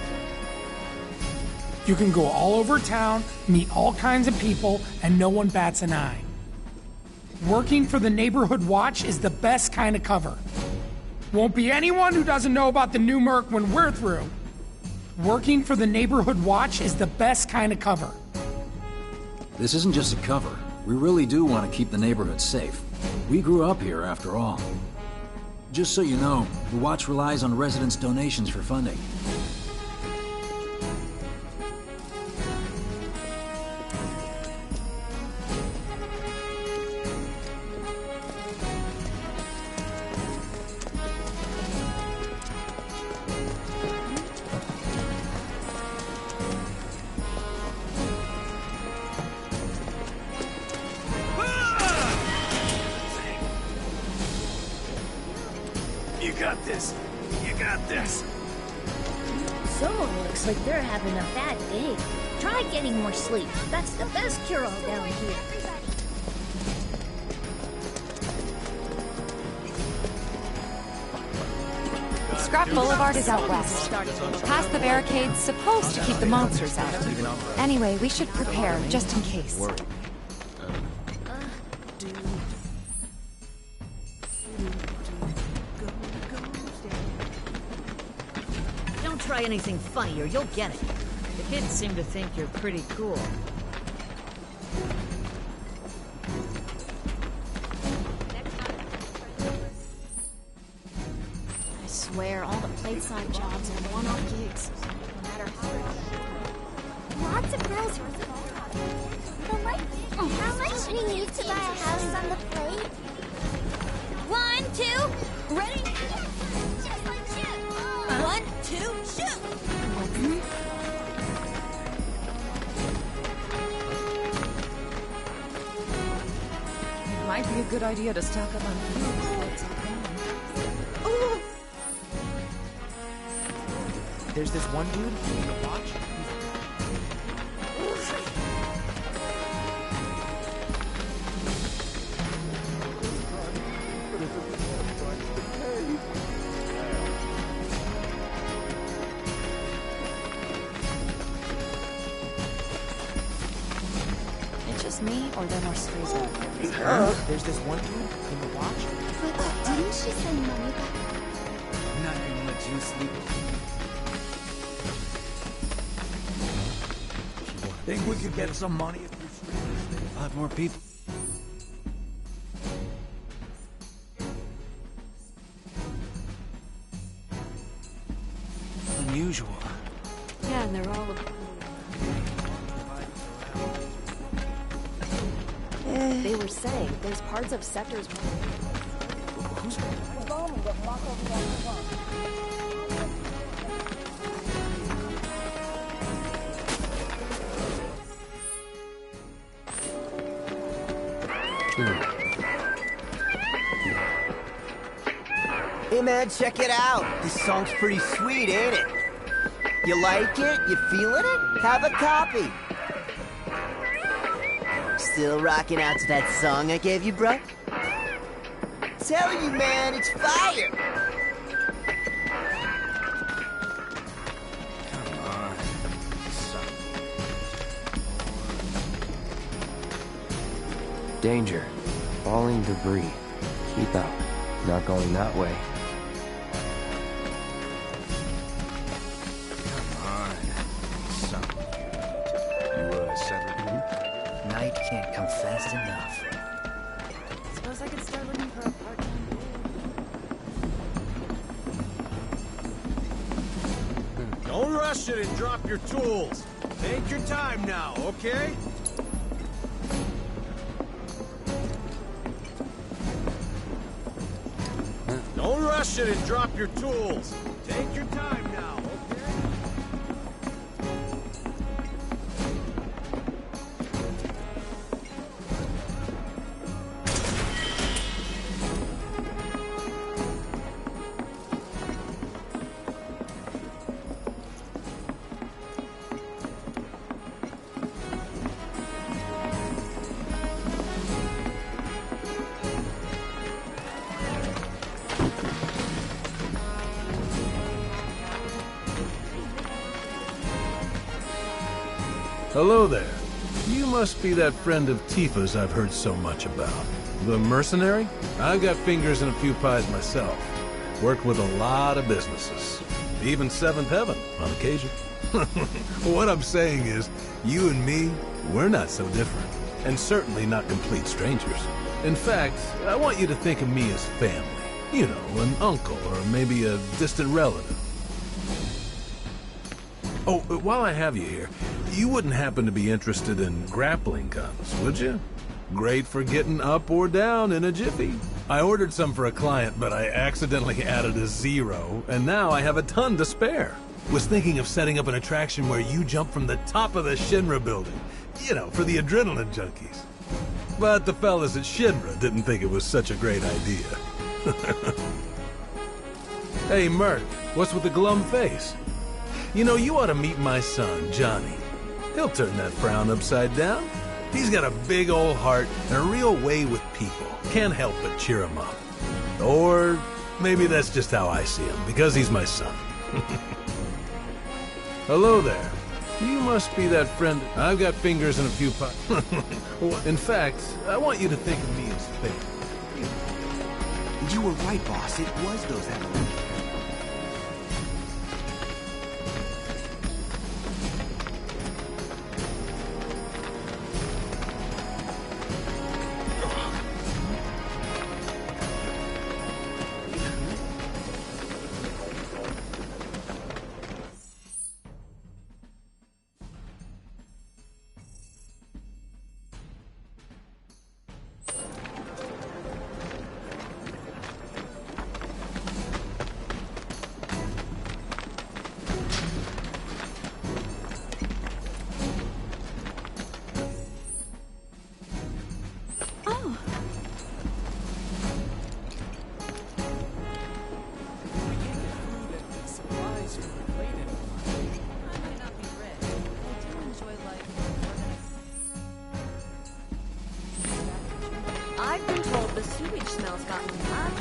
You can go all over town, meet all kinds of people, and no one bats an eye. Working for the neighborhood watch is the best kind of cover. Won't be anyone who doesn't know about the new Merc when we're through. Working for the neighborhood watch is the best kind of cover. This isn't just a cover. We really do want to keep the neighborhood safe. We grew up here, after all. Just so you know, the watch relies on residents' donations for funding. You got this. You got this. So, looks like they're having a bad day. Try getting more sleep. That's the best cure-all down here. Scrap Boulevard is out west. Past the barricades, supposed to keep the monsters out. Anyway, we should prepare, just in case. Don't try anything funny or you'll get it. The kids seem to think you're pretty cool. I swear, all the plateside jobs are one-off gigs. No matter how... Lots of girls were how much do you need to buy a house on the plate? 1, 2, ready? Just like shoot. 1, 2, shoot! Might be a good idea to stock up on food. There's this one dude in the watch. It's just me, or there more strays out there? There's this one dude in the watch. But didn't she send money back? I'm not gonna let you sleep. Think we could get some money if we stream 5 more people? Unusual. Yeah, and they're all... They were saying there's parts of sectors... Who's... Hey man, check it out. This song's pretty sweet, ain't it? You like it? You feeling it? Have a copy. Still rocking out to that song I gave you, bro? Telling you, man, it's fire. Come on. Son. Danger. Falling debris. Keep out. Not going that way. Come on. Son. You, settled? Night can't come fast enough. Suppose I could start looking for a part-time... Don't rush it and drop your tools. Take your time now, okay? Don't rush it and drop your tools. Take your time now, okay? Hello there. You must be that friend of Tifa's I've heard so much about. The mercenary? I've got fingers in a few pies myself. Worked with a lot of businesses. Even Seventh Heaven, on occasion. What I'm saying is, you and me, we're not so different. And certainly not complete strangers. In fact, I want you to think of me as family. You know, an uncle or maybe a distant relative. Oh, while I have you here, you wouldn't happen to be interested in grappling guns, would you? Great for getting up or down in a jiffy. I ordered some for a client, but I accidentally added a 0, and now I have a ton to spare. Was thinking of setting up an attraction where you jump from the top of the Shinra building. You know, for the adrenaline junkies. But the fellas at Shinra didn't think it was such a great idea. Hey, Merc, what's with the glum face? You know, you ought to meet my son, Johnny. He'll turn that frown upside down. He's got a big old heart and a real way with people. Can't help but cheer him up. Or maybe that's just how I see him, because he's my son. Hello there. You must be that friend. I've got fingers in a few pies. In fact, I want you to think of me as family. You were right, boss. It was those heavily. I've been told the sewage smell's gotten bad.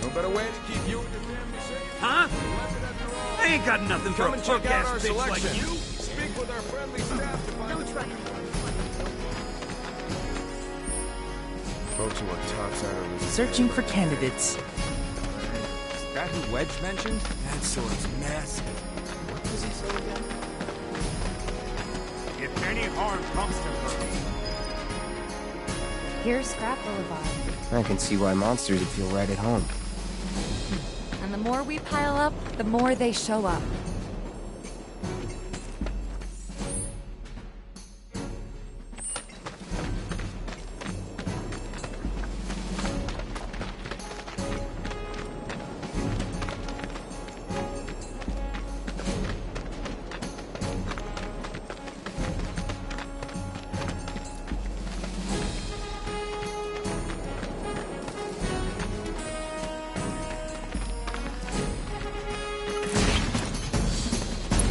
No better way to keep you and your family safe. Huh? I ain't got nothing for a punk-ass bitch like you. Speak with our friendly staff to find Don't try anything. Folks who are topside of Searching for candidates. Is that who Wedge mentioned? That sword's massive. What does he say again? If any harm comes to her, Here's Scrap Boulevard. I can see why monsters would feel right at home. And the more we pile up, the more they show up.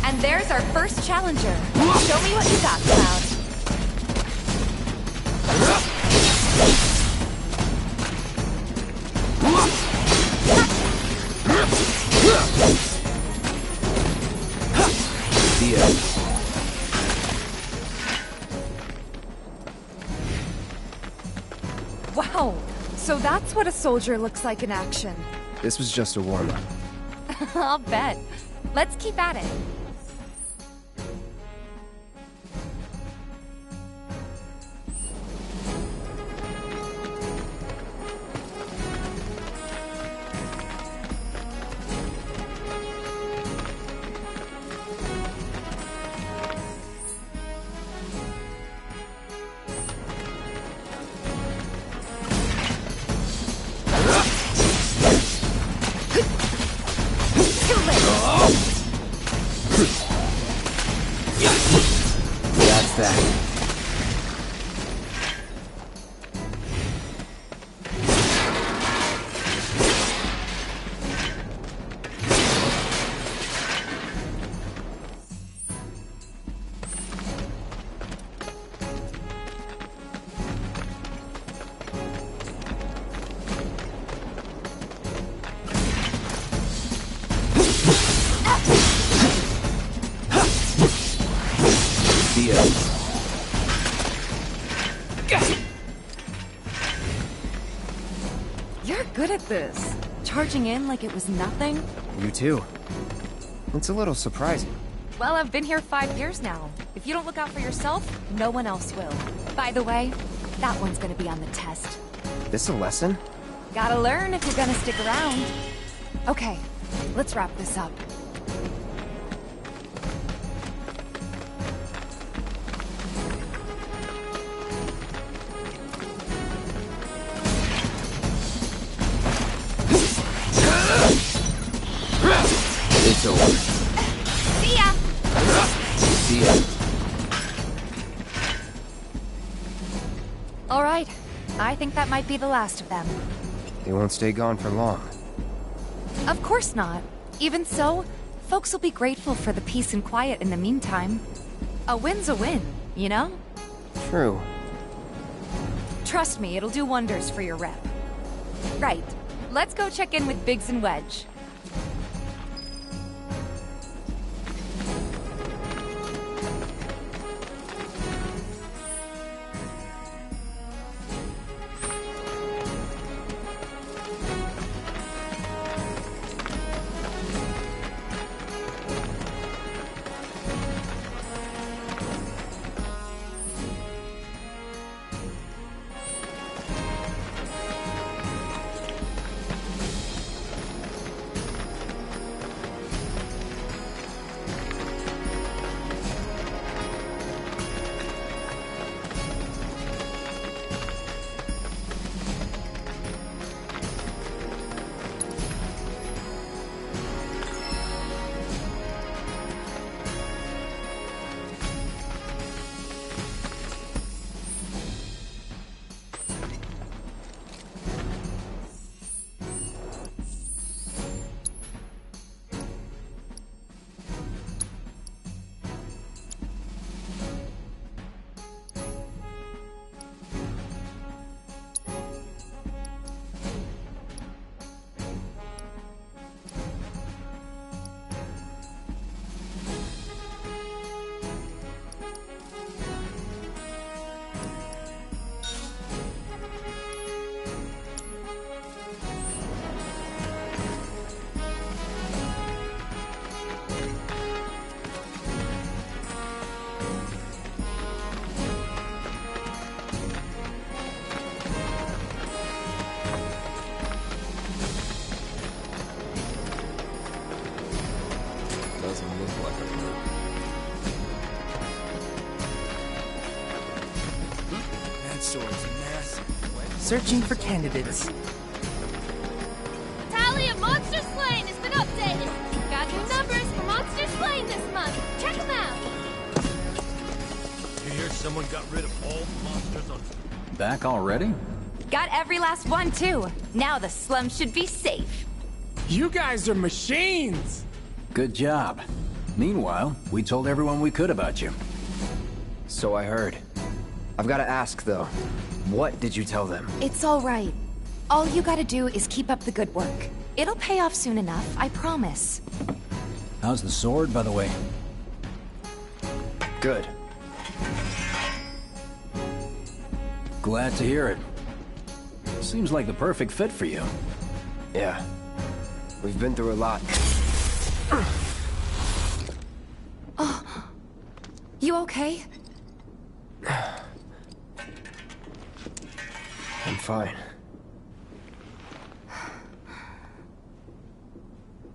And there's our first challenger. Show me what you got, Cloud. Wow, so that's what a soldier looks like in action. This was just a warm-up. I'll bet. Let's keep at it. That's that. ya. You're good at this. Charging in like it was nothing. You too. It's a little surprising. Well, I've been here 5 years now. If you don't look out for yourself, no one else will. By the way, that one's gonna be on the test. This a lesson? Gotta learn if you're gonna stick around. Okay, let's wrap this up. It's over. See ya! See ya. All right, I think that might be the last of them. They won't stay gone for long. Of course not. Even so, folks will be grateful for the peace and quiet in the meantime. A win's a win, you know? True. Trust me, it'll do wonders for your rep. Right, let's go check in with Biggs and Wedge. Doesn't look like a move. That sword's massive. Searching for candidates. Tally of monster slain has been updated. Got new numbers for monster slain this month. Check them out. You hear someone got rid of all the monsters on... Back already? Got every last one, too. Now the slum should be safe. You guys are machines! Good job. Meanwhile, we told everyone we could about you. So I heard. I've got to ask, though. What did you tell them? It's all right. All you gotta do is keep up the good work. It'll pay off soon enough, I promise. How's the sword, by the way? Good. Glad to hear it. Seems like the perfect fit for you. Yeah. We've been through a lot. Oh. You okay? I'm fine.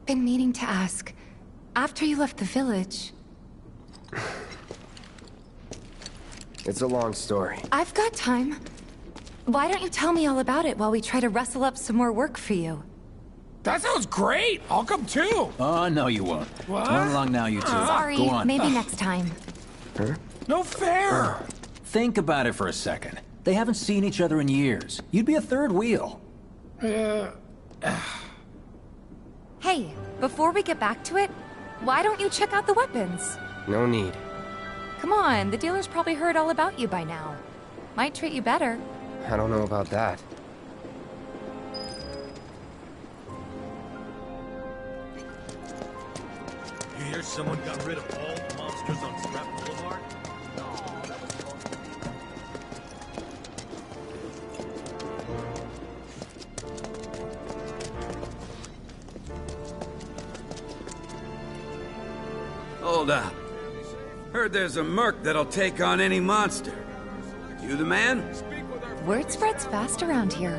Been meaning to ask. After you left the village... It's a long story. I've got time. Why don't you tell me all about it while we try to rustle up some more work for you? That sounds great! I'll come too! Oh, no you won't. What? Run along now, you two. Sorry, Go on. maybe next time. Huh? No fair! Think about it for a second. They haven't seen each other in years. You'd be a third wheel. Hey, before we get back to it, why don't you check out the weapons? No need. Come on, the dealer's probably heard all about you by now. Might treat you better. I don't know about that. You hear someone got rid of all the monsters on Scrap Boulevard? hold up. Heard there's a merc that'll take on any monster. You the man? Word spreads fast around here.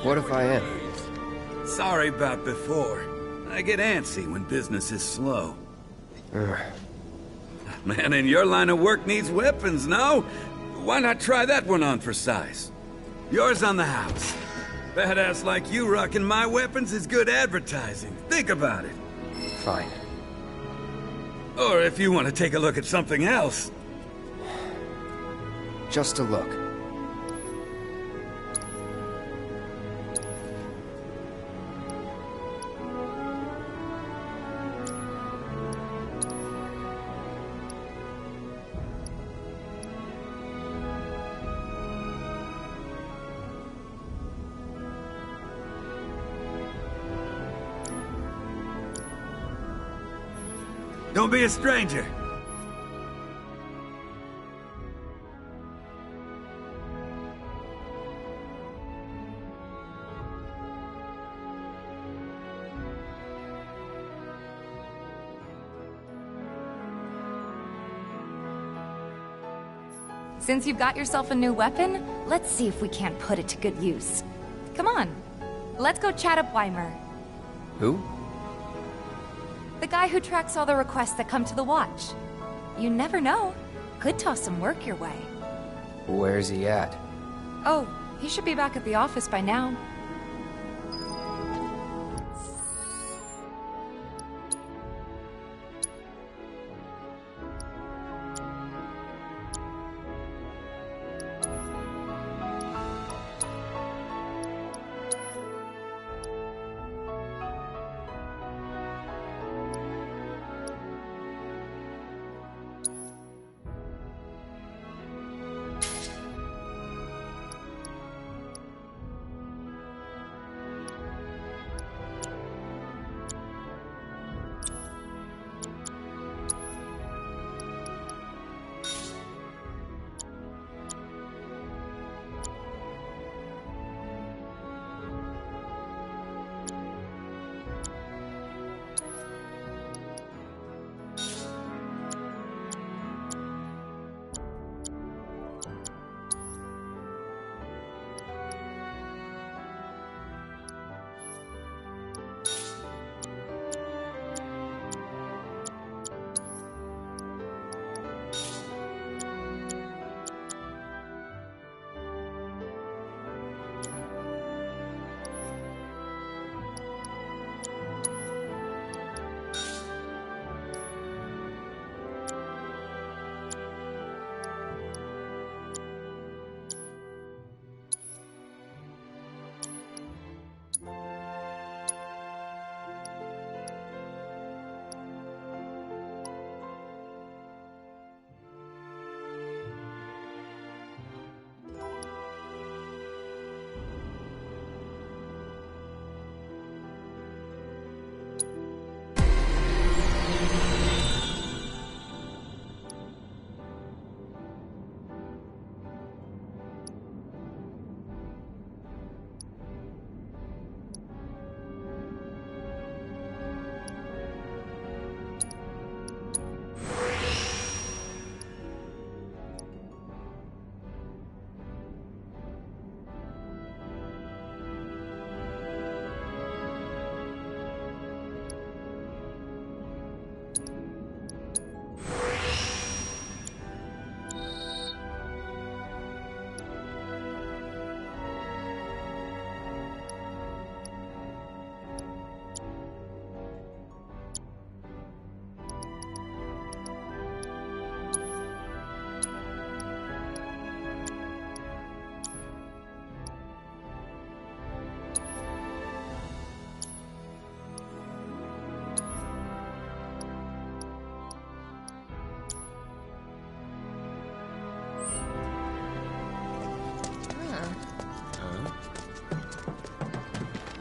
What if I am? Sorry about before. I get antsy when business is slow. Man in your line of work needs weapons, no? Why not try that one on for size? Yours on the house. Badass like you rocking my weapons is good advertising. Think about it. Fine. Or if you want to take a look at something else. Just a look. Don't be a stranger. Since you've got yourself a new weapon, let's see if we can't put it to good use. Come on, let's go chat up Weimer. Who? The guy who tracks all the requests that come to the watch. You never know. Could toss some work your way. Where's he at? Oh, he should be back at the office by now.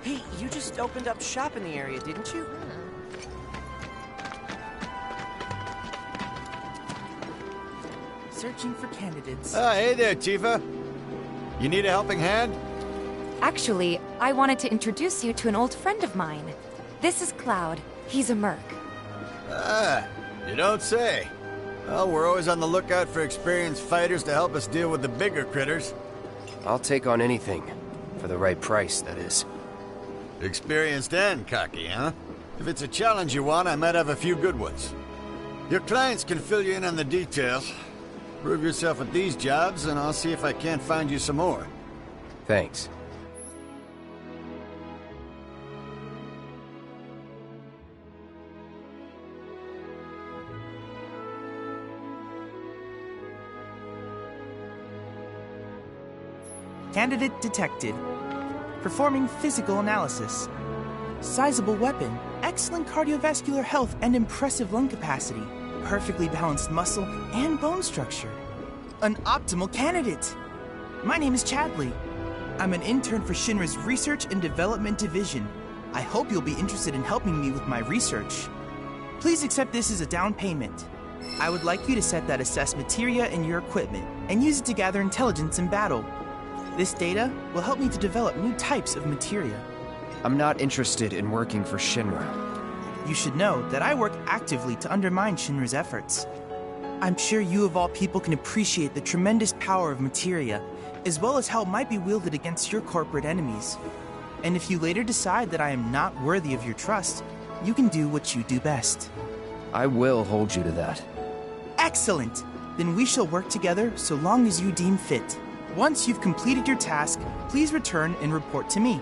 Hey, you just opened up shop in the area, didn't you? Searching for candidates. Hey there, Tifa. You need a helping hand? Actually, I wanted to introduce you to an old friend of mine. This is Cloud. He's a merc. You don't say. Well, we're always on the lookout for experienced fighters to help us deal with the bigger critters. I'll take on anything. For the right price, that is. Experienced and cocky, huh? If it's a challenge you want, I might have a few good ones. Your clients can fill you in on the details. Prove yourself at these jobs, and I'll see if I can't find you some more. Thanks. Candidate detected. Performing physical analysis. Sizable weapon, excellent cardiovascular health and impressive lung capacity, perfectly balanced muscle and bone structure. An optimal candidate! My name is Chadley. I'm an intern for Shinra's Research and Development Division. I hope you'll be interested in helping me with my research. Please accept this as a down payment. I would like you to set that assess materia in your equipment and use it to gather intelligence in battle. This data will help me to develop new types of materia. I'm not interested in working for Shinra. You should know that I work actively to undermine Shinra's efforts. I'm sure you of all people can appreciate the tremendous power of materia, as well as how it might be wielded against your corporate enemies. And if you later decide that I am not worthy of your trust, you can do what you do best. I will hold you to that. Excellent! Then we shall work together so long as you deem fit. Once you've completed your task, please return and report to me.